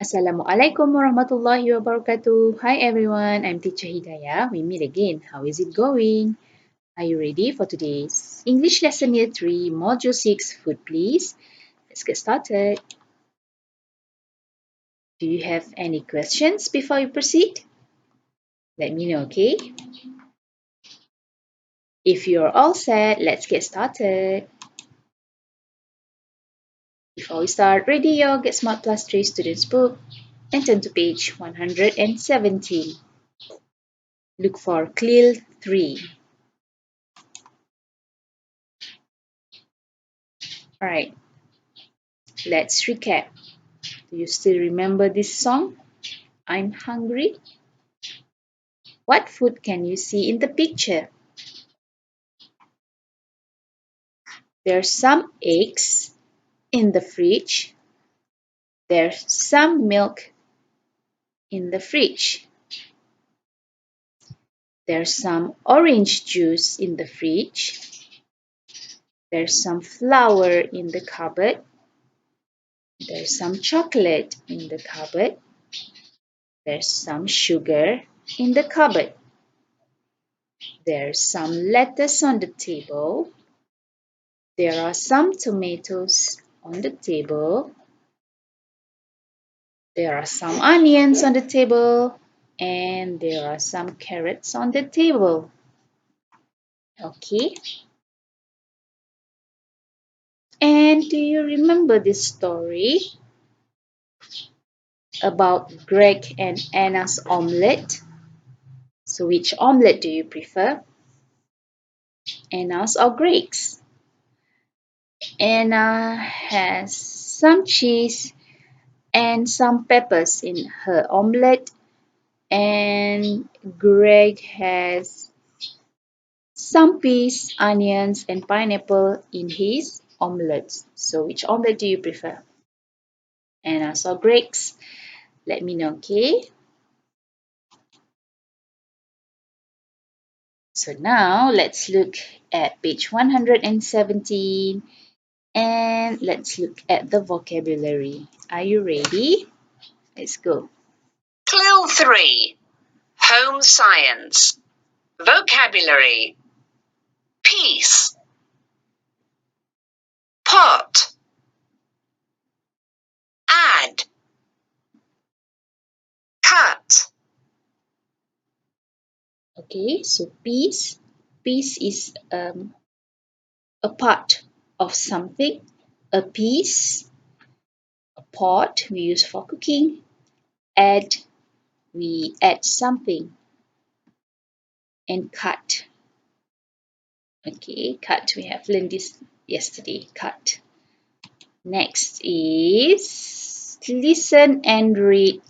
Assalamualaikum warahmatullahi wabarakatuh. Hi everyone, I'm Teacher Hidayah. We meet again. How is it going? Are you ready for today's English lesson year 3, module 6, food please? Let's get started. Do you have any questions before we proceed? Let me know, okay? If you're all set, let's get started. Before we start, ready your Get Smart Plus 3 students book and turn to page 117. Look for CLIL 3. Alright, let's recap. Do you still remember this song? I'm hungry. What food can you see in the picture? There's some eggs in the fridge. There's some milk in the fridge. There's some orange juice in the fridge. There's some flour in the cupboard. There's some chocolate in the cupboard. There's some sugar in the cupboard. There's some lettuce on the table. There are some tomatoes on the table. There are some onions on the table. And there are some carrots on the table. Okay. And do you remember this story about Greg and Anna's omelette? So which omelette do you prefer? Anna's or Greg's? Anna has some cheese and some peppers in her omelette, and Greg has some peas, onions, and pineapple in his omelette. So which omelette do you prefer? Anna's or Greg's? Let me know, okay? So now let's look at page 117 and let's look at the vocabulary. Are you ready? Let's go. CLIL 3, Home Science. Vocabulary. Piece. Pot. Add. Cut. Okay, so piece. Piece is a part of something. A piece, a pot we use for cooking. Add, we add something. And cut. Okay, cut. We have learned this yesterday. Cut. Next is listen and read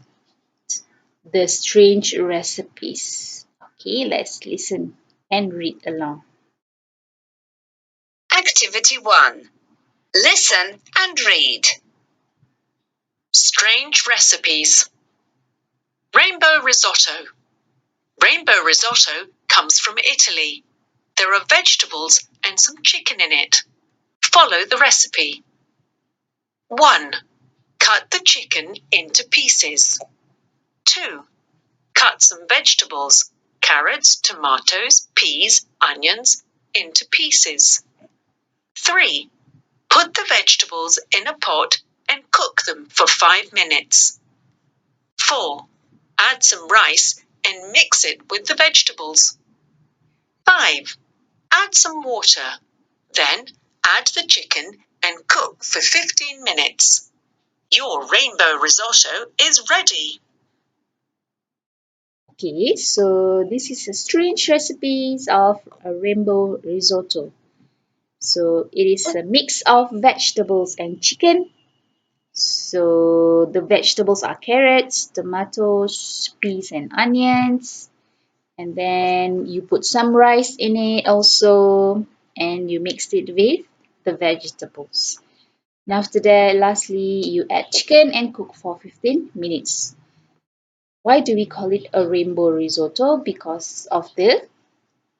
the strange recipes. Okay, let's listen and read along. Activity 1. Listen and read. Strange recipes. Rainbow risotto. Rainbow risotto comes from Italy. There are vegetables and some chicken in it. Follow the recipe. 1. Cut the chicken into pieces. 2. Cut some vegetables, carrots, tomatoes, peas, onions, into pieces. 3. Put the vegetables in a pot and cook them for 5 minutes. 4. Add some rice and mix it with the vegetables. 5. Add some water. Then add the chicken and cook for 15 minutes. Your rainbow risotto is ready. Okay, so this is a strange recipes of a rainbow risotto. So it is a mix of vegetables and chicken. So the vegetables are carrots, tomatoes, peas and onions. And then you put some rice in it also, and you mix it with the vegetables. And after that, lastly, you add chicken and cook for 15 minutes. Why do we call it a rainbow risotto? Because of the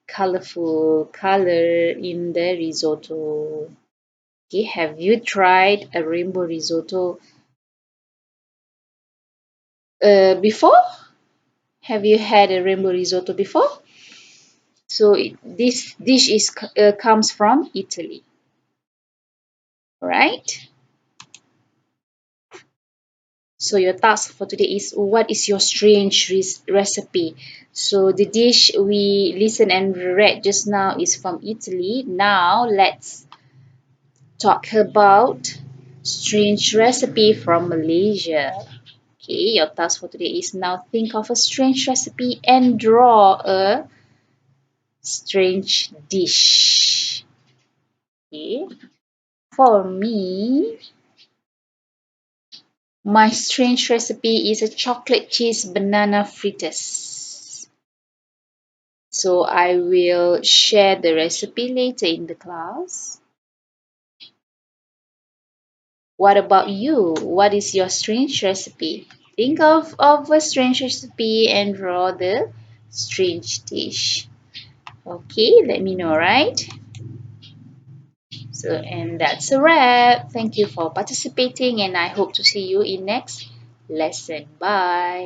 colorful color in the risotto. Okay, have you tried a rainbow risotto before? Have you had a rainbow risotto before? So this dish comes from Italy, right? So your task for today is, what is your strange recipe? So the dish we listened and read just now is from Italy. Now let's talk about strange recipe from Malaysia. Okay, your task for today is now think of a strange recipe and draw a strange dish. Okay, for me, my strange recipe is a chocolate cheese banana fritters. So I will share the recipe later in the class. What about you? What is your strange recipe? Think of a strange recipe and draw the strange dish. Okay, let me know, right? So, and that's a wrap. Thank you for participating, and I hope to see you in next lesson. Bye.